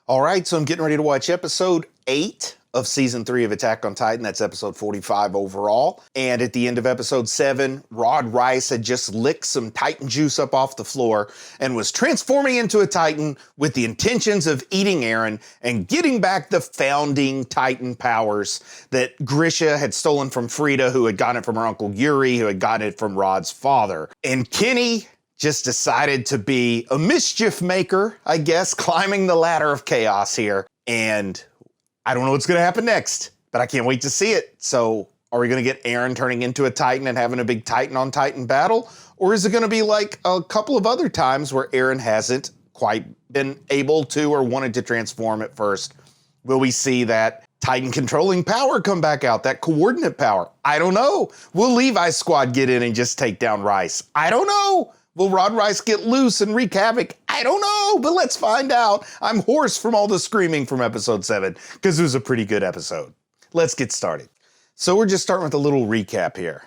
All right, so I'm getting ready to watch episode 8 of season 3 of Attack on Titan. That's episode 45 overall. And at the end of episode 7, Rod Rice had just licked some Titan juice up off the floor and was transforming into a Titan with the intentions of eating Eren and getting back the founding Titan powers that Grisha had stolen from Frida, who had gotten it from her uncle Yuri, who had gotten it from Rod's father. And Kenny just decided to be a mischief maker, I guess, climbing the ladder of chaos here. And I don't know what's going to happen next, but I can't wait to see it. So are we going to get Eren turning into a Titan and having a big Titan on Titan battle? Or is it going to be like a couple of other times where Eren hasn't quite been able to or wanted to transform at first? Will we see that Titan controlling power come back out, that coordinate power? I don't know. Will Levi's squad get in and just take down Rice? I don't know. Will Rod Rice get loose and wreak havoc? I don't know, but let's find out. I'm hoarse from all the screaming from episode 7 because it was a pretty good episode. Let's get started. So we're just starting with a little recap here.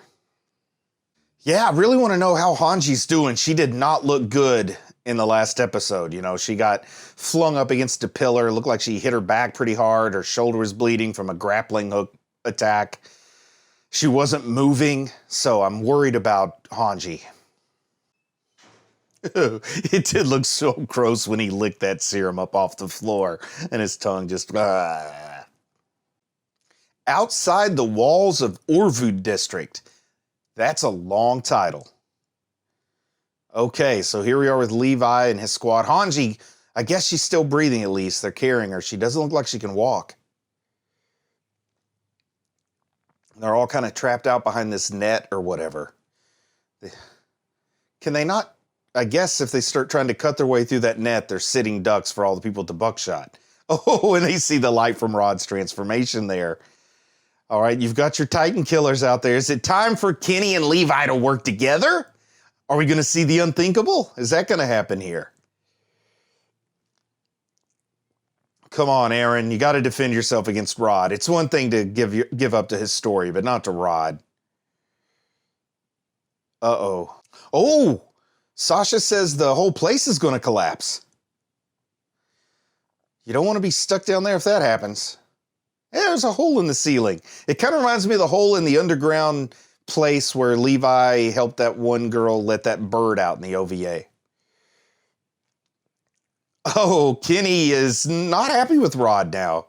Yeah, I really want to know how Hanji's doing. She did not look good in the last episode. You know, she got flung up against a pillar. Looked like she hit her back pretty hard. Her shoulder was bleeding from a grappling hook attack. She wasn't moving, so I'm worried about Hanji. It did look so gross when he licked that serum up off the floor and his tongue just... Outside the Walls of Orvud District. That's a long title. Okay, so here we are with Levi and his squad. Hanji, I guess she's still breathing at least. They're carrying her. She doesn't look like she can walk. They're all kind of trapped out behind this net or whatever. Can they not... I guess if they start trying to cut their way through that net, they're sitting ducks for all the people at the buckshot. Oh, and they see the light from Rod's transformation there. All right, you've got your Titan killers out there. Is it time for Kenny and Levi to work together? Are we going to see the unthinkable? Is that going to happen here? Come on, Eren. You got to defend yourself against Rod. It's one thing to give up to his story, but not to Rod. Uh-oh. Oh! Sasha says the whole place is going to collapse. You don't want to be stuck down there if that happens. Yeah, there's a hole in the ceiling. It kind of reminds me of the hole in the underground place where Levi helped that one girl let that bird out in the OVA. Oh, Kenny is not happy with Rod now.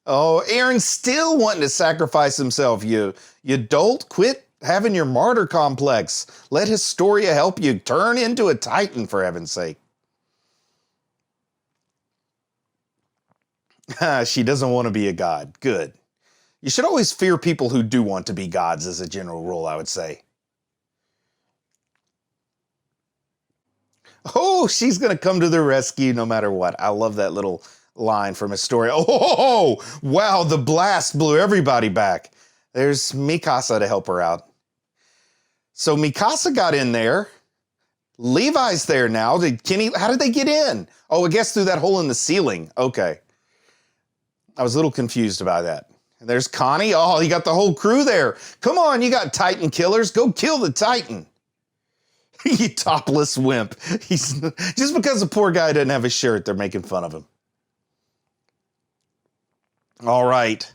Oh, Eren's still wanting to sacrifice himself. You dolt, quit having your martyr complex. Let Historia help you turn into a Titan, for heaven's sake. She doesn't want to be a god. Good. You should always fear people who do want to be gods as a general rule, I would say. Oh, she's going to come to the rescue no matter what. I love that little line from Historia. Oh, wow, the blast blew everybody back. There's Mikasa to help her out. So Mikasa got in there. Levi's there now. How did they get in? Oh, I guess through that hole in the ceiling. Okay. I was a little confused about that. And there's Connie. Oh, you got the whole crew there. Come on, you got Titan killers. Go kill the Titan. You topless wimp. Just because the poor guy doesn't have a shirt, they're making fun of him. All right.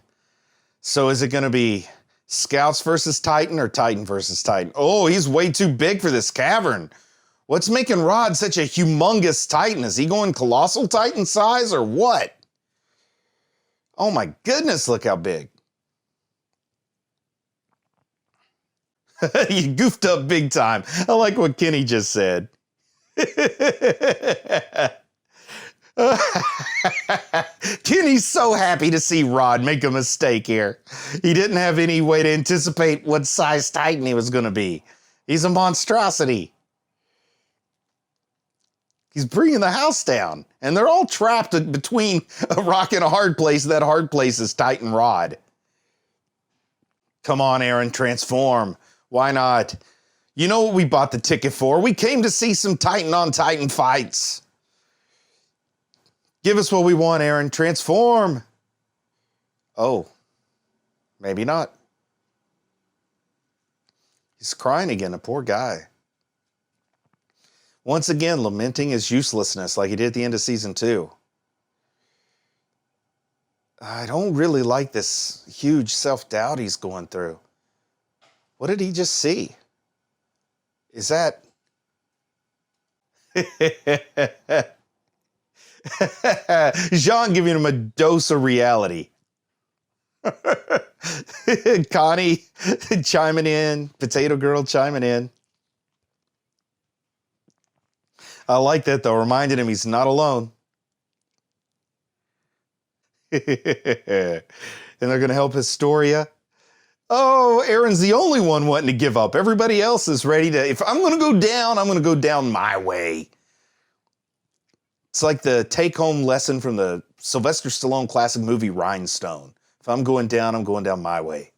So is it going to be Scouts versus Titan or Titan versus Titan? Oh, he's way too big for this cavern. What's making Rod such a humongous Titan? Is he going colossal Titan size or what? Oh my goodness, look how big. You goofed up big time. I like what Kenny just said. Kenny's so happy to see Rod make a mistake here. He didn't have any way to anticipate what size Titan he was going to be. He's a monstrosity. He's bringing the house down. And they're all trapped between a rock and a hard place. That hard place is Titan Rod. Come on, Eren, transform. Why not? You know what we bought the ticket for. We came to see some Titan on Titan fights. Give us what we want, Eren. Transform. Oh, maybe not. He's crying again, a poor guy. Once again, lamenting his uselessness like he did at the end of season 2. I don't really like this huge self-doubt he's going through. What did he just see? Is that... Jean giving him a dose of reality. Connie chiming in. Potato Girl chiming in. I like that, though, reminding him he's not alone. And they're going to help Historia. Oh, Aaron's the only one wanting to give up. Everybody else is ready to... If I'm going to go down, I'm going to go down my way. It's like the take-home lesson from the Sylvester Stallone classic movie Rhinestone. If I'm going down my way.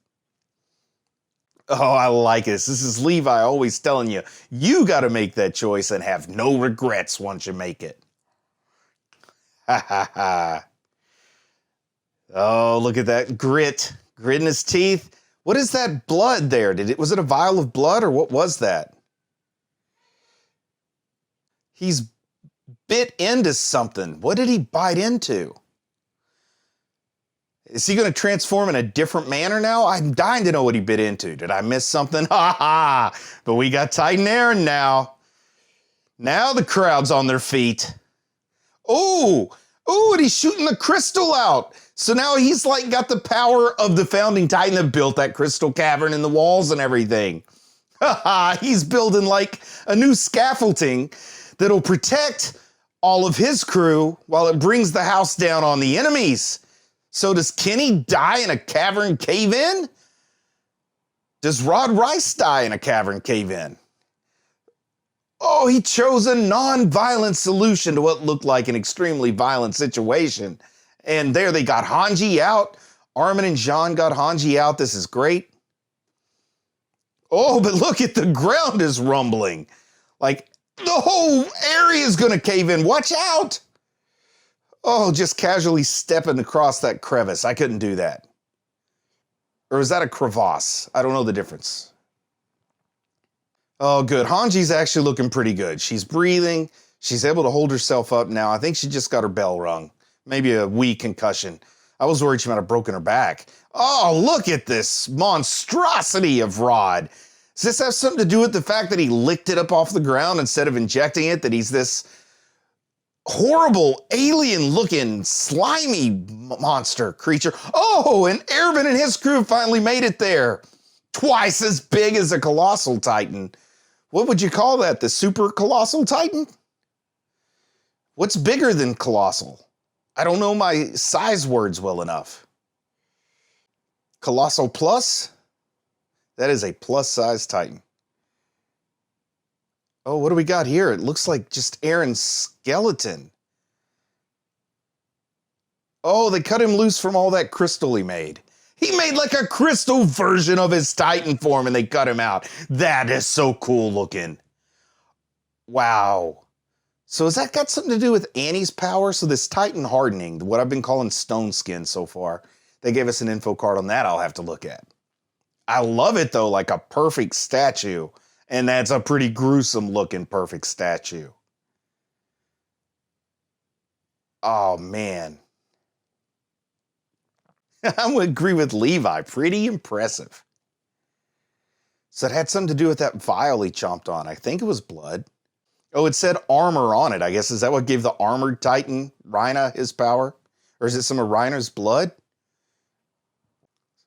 Oh, I like this. This is Levi always telling you, you got to make that choice and have no regrets once you make it. Ha ha ha. Oh, look at that grit. Grit in his teeth. What is that blood there? Was it a vial of blood or what was that? He's bit into something. What did he bite into? Is he going to transform in a different manner now? I'm dying to know what he bit into. Did I miss something? Ha ha! But we got Titan Aaron now. Now the crowd's on their feet. Oh! Oh, and he's shooting the crystal out. So now he's like got the power of the founding Titan that built that crystal cavern and the walls and everything. Ha ha! He's building like a new scaffolding that'll protect all of his crew while it brings the house down on the enemies. So does Kenny die in a cavern cave-in? Does Rod Rice die in a cavern cave-in? Oh, he chose a non-violent solution to what looked like an extremely violent situation. And there they got Hanji out. Armin and Jean got Hanji out. This is great. Oh, but look at the ground is rumbling. Like the whole area is going to cave in. Watch out. Oh, just casually stepping across that crevice. I couldn't do that. Or is that a crevasse? I don't know the difference. Oh, good. Hanji's actually looking pretty good. She's breathing. She's able to hold herself up now. I think she just got her bell rung. Maybe a wee concussion. I was worried she might have broken her back. Oh, look at this monstrosity of Rod. Does this have something to do with the fact that he licked it up off the ground instead of injecting it? That he's this horrible, alien-looking, slimy monster creature. Oh, and Ervin and his crew finally made it there. Twice as big as a colossal titan. What would you call that? The super colossal titan? What's bigger than colossal? I don't know my size words well enough. Colossal plus? That is a plus-size titan. Oh, what do we got here? It looks like just Aaron's skeleton. Oh, they cut him loose from all that crystal he made. He made like a crystal version of his Titan form and they cut him out. That is so cool looking. Wow. So has that got something to do with Annie's power? So this Titan hardening, what I've been calling stone skin so far, they gave us an info card on that I'll have to look at. I love it though, like a perfect statue. And that's a pretty gruesome looking perfect statue. Oh, man. I would agree with Levi. Pretty impressive. So it had something to do with that vial he chomped on. I think it was blood. Oh, it said armor on it, I guess. Is that what gave the armored Titan, Rhina, his power? Or is it some of Rhina's blood?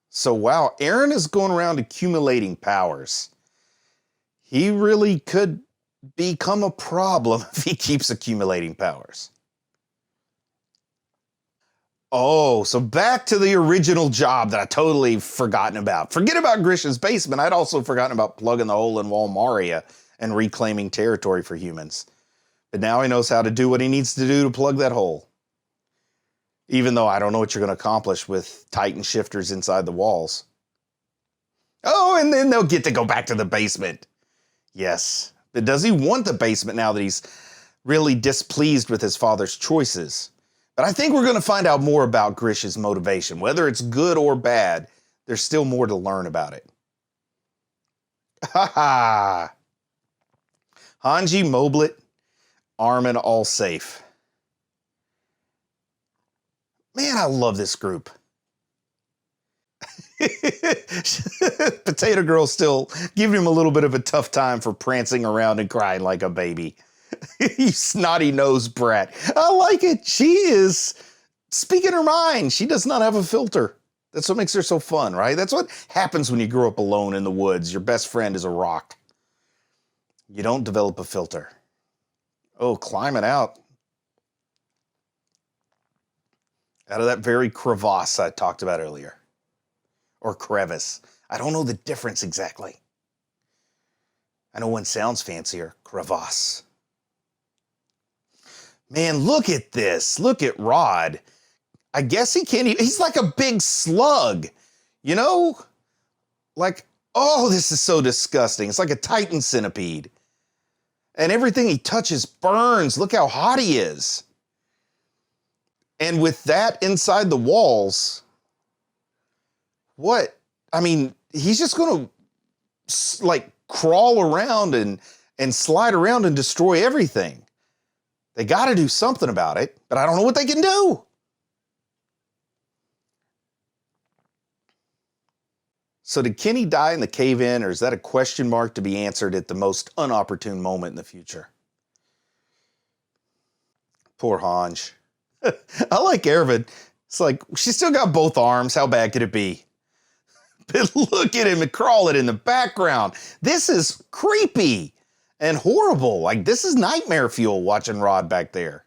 So, wow, Aaron is going around accumulating powers. He really could become a problem if he keeps accumulating powers. Oh, so back to the original job that I totally forgotten about. Forget about Grisha's basement. I'd also forgotten about plugging the hole in Walmaria and reclaiming territory for humans. But now he knows how to do what he needs to do to plug that hole. Even though I don't know what you're going to accomplish with Titan shifters inside the walls. Oh, and then they'll get to go back to the basement. Yes. But does he want the basement now that he's really displeased with his father's choices? But I think we're going to find out more about Grisha's motivation. Whether it's good or bad, there's still more to learn about it. Ha ha! Hanji Moblet Armin all safe. Man, I love this group. Potato Girl still giving him a little bit of a tough time for prancing around and crying like a baby. You snotty nosed brat. I like it. She is speaking her mind. She does not have a filter. That's what makes her so fun, right? That's what happens when you grow up alone in the woods. Your best friend is a rock. You don't develop a filter. Oh, climbing out. Out of that very crevasse I talked about earlier. Or crevice. I don't know the difference exactly. I know one sounds fancier. Crevasse. Man, look at this. Look at Rod. I guess he can't even, he's like a big slug. You know? Like, oh, this is so disgusting. It's like a Titan centipede. And everything he touches burns. Look how hot he is. And with that inside the walls, what? I mean, he's just going to like crawl around and slide around and destroy everything. They got to do something about it, but I don't know what they can do. So did Kenny die in the cave-in, or is that a question mark to be answered at the most unopportune moment in the future? Poor Hanj. I like Ervin. It's like, she's still got both arms. How bad could it be? But look at him and crawling in the background. This is creepy and horrible. Like, this is nightmare fuel watching Rod back there.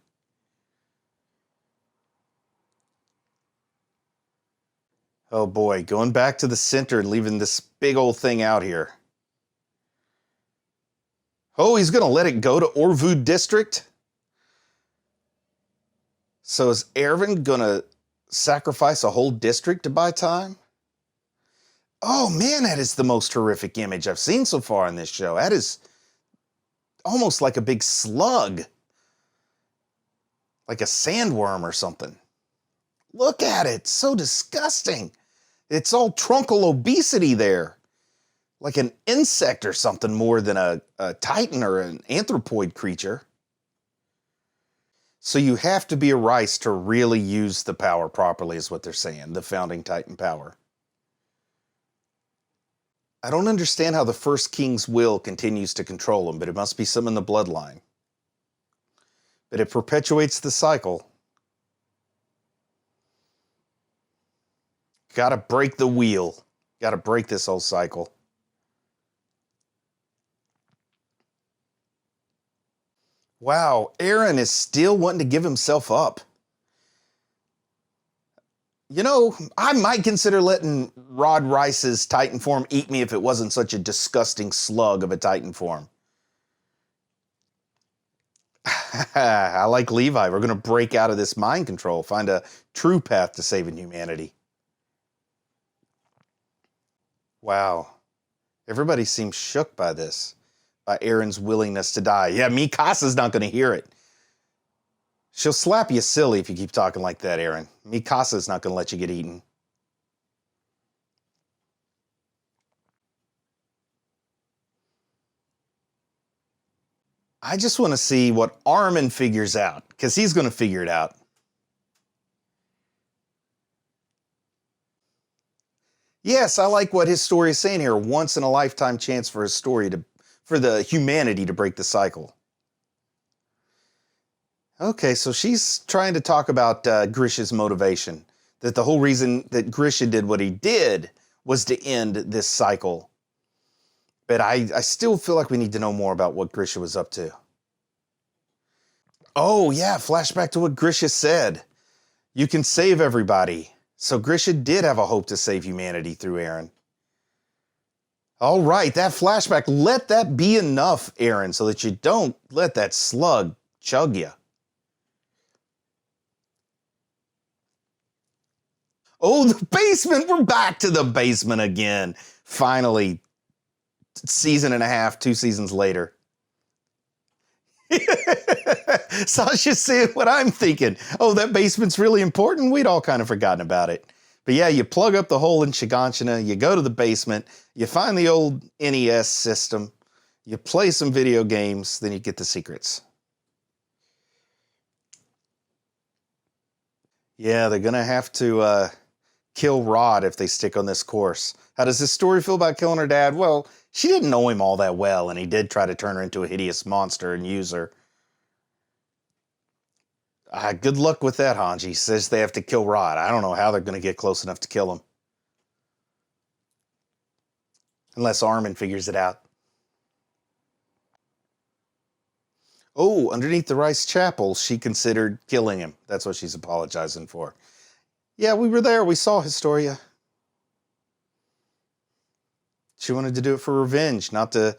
Oh boy, going back to the center and leaving this big old thing out here. Oh, he's going to let it go to Orvud District? So is Ervin going to sacrifice a whole district to buy time? Oh man, that is the most horrific image I've seen so far in this show. That is almost like a big slug. Like a sandworm or something. Look at it, so disgusting. It's all truncal obesity there. Like an insect or something more than a titan or an anthropoid creature. So you have to be a Rice to really use the power properly is what they're saying, the founding titan power. I don't understand how the first king's will continues to control him, but it must be some in the bloodline. But it perpetuates the cycle. Gotta break the wheel. Gotta break this whole cycle. Wow, Aaron is still wanting to give himself up. You know, I might consider letting Rod Rice's Titan form eat me if it wasn't such a disgusting slug of a Titan form. I like Levi. We're going to break out of this mind control, find a true path to saving humanity. Wow. Everybody seems shook by this, by Aaron's willingness to die. Yeah, Mikasa's not going to hear it. She'll slap you silly if you keep talking like that, Aaron. Mikasa's not going to let you get eaten. I just want to see what Armin figures out, because he's going to figure it out. Yes, I like what his story is saying here. Once in a lifetime chance for his story for the humanity to break the cycle. Okay, so she's trying to talk about Grisha's motivation. That the whole reason that Grisha did what he did was to end this cycle. But I still feel like we need to know more about what Grisha was up to. Oh, yeah, flashback to what Grisha said. You can save everybody. So Grisha did have a hope to save humanity through Aaron. All right, that flashback, let that be enough, Aaron, so that you don't let that slug chug you. Oh, the basement. We're back to the basement again. Finally, season and a half, 2 seasons later. Sasha's saying what I'm thinking. Oh, that basement's really important. We'd all kind of forgotten about it. But yeah, you plug up the hole in Shiganshina, you go to the basement, you find the old NES system, you play some video games, then you get the secrets. Yeah, they're gonna have to kill Rod if they stick on this course. How does this story feel about killing her dad? Well, she didn't know him all that well, and he did try to turn her into a hideous monster and use her. Good luck with that, Hanji. Says they have to kill Rod. I don't know how they're going to get close enough to kill him. Unless Armin figures it out. Oh, underneath the Rice Chapel, she considered killing him. That's what she's apologizing for. Yeah, we were there. We saw Historia. She wanted to do it for revenge, not to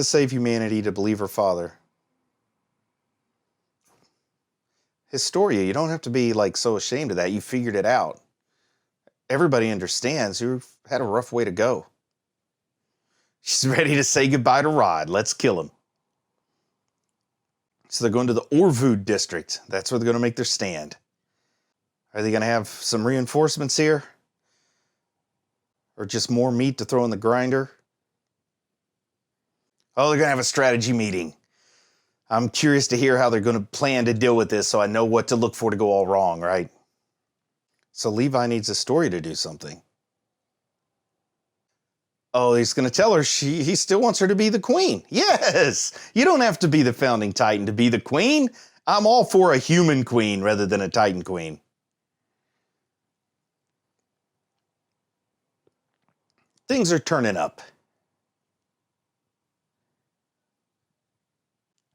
save humanity, to believe her father. Historia, you don't have to be like so ashamed of that. You figured it out. Everybody understands you've had a rough way to go. She's ready to say goodbye to Rod. Let's kill him. So they're going to the Orvud District. That's where they're going to make their stand. Are they going to have some reinforcements here? Or just more meat to throw in the grinder? Oh, they're going to have a strategy meeting. I'm curious to hear how they're going to plan to deal with this so I know what to look for to go all wrong, right? So Levi needs a story to do something. Oh, he's going to tell her he still wants her to be the queen. Yes! You don't have to be the founding Titan to be the queen. I'm all for a human queen rather than a Titan queen. Things are turning up.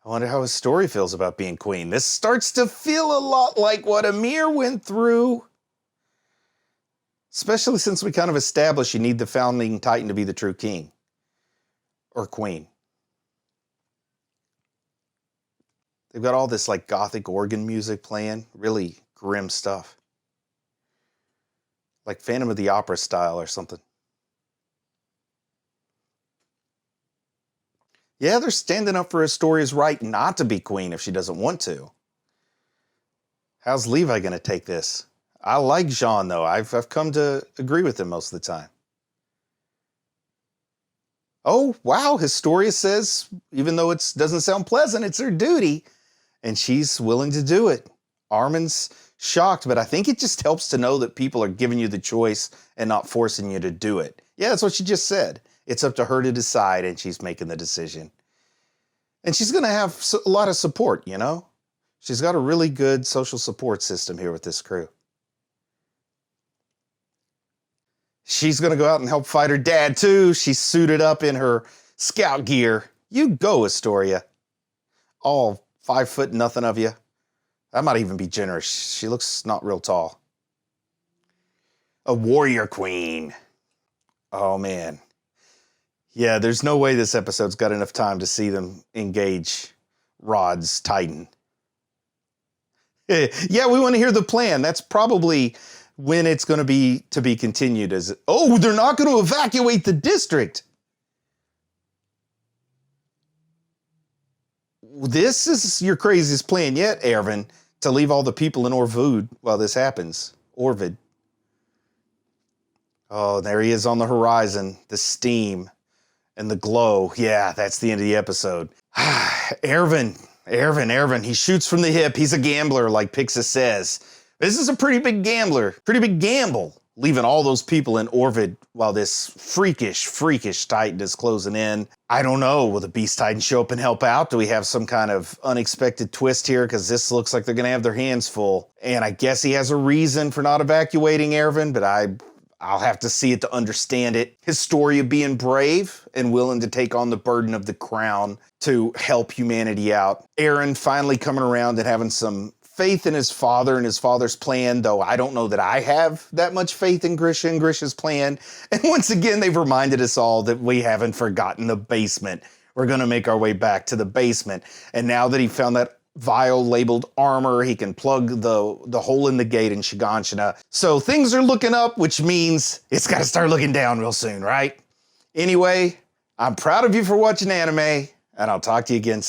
I wonder how his story feels about being queen. This starts to feel a lot like what Amir went through. Especially since we kind of established you need the founding Titan to be the true king. Or queen. They've got all this like gothic organ music playing. Really grim stuff. Like Phantom of the Opera style or something. Yeah, they're standing up for Historia's right not to be queen if she doesn't want to. How's Levi going to take this? I like Jean, though. I've come to agree with him most of the time. Oh, wow, Historia says, even though it doesn't sound pleasant, it's her duty. And she's willing to do it. Armin's shocked, but I think it just helps to know that people are giving you the choice and not forcing you to do it. Yeah, that's what she just said. It's up to her to decide, and she's making the decision. And she's going to have a lot of support, you know? She's got a really good social support system here with this crew. She's going to go out and help fight her dad, too. She's suited up in her scout gear. You go, Historia. All 5 foot nothing of you. That might even be generous. She looks not real tall. A warrior queen. Oh, man. Yeah, there's no way this episode's got enough time to see them engage Rod's Titan. Yeah, we want to hear the plan. That's probably when it's going to be continued. Oh, they're not going to evacuate the district. This is your craziest plan yet, Erwin, to leave all the people in Orvud while this happens. Orvud. Oh, there he is on the horizon. The steam. And the glow. Yeah, that's the end of the episode. Erwin, he shoots from the hip. He's a gambler, like Pixis says. This is a pretty big gamble, leaving all those people in Orvud while this freakish Titan is closing in. I don't know, will the Beast Titan show up and help out? Do we have some kind of unexpected twist here? Because this looks like they're going to have their hands full. And I guess he has a reason for not evacuating Erwin, but I'll have to see it to understand it. Historia being brave and willing to take on the burden of the crown to help humanity out. Eren finally coming around and having some faith in his father and his father's plan, though I don't know that I have that much faith in Grisha and Grisha's plan. And once again, they've reminded us all that we haven't forgotten the basement. We're going to make our way back to the basement. And now that he found that vial labeled armor, he can plug the hole in the gate in Shiganshina. So things are looking up, which means it's got to start looking down real soon, right? Anyway, I'm proud of you for watching anime, and I'll talk to you again soon.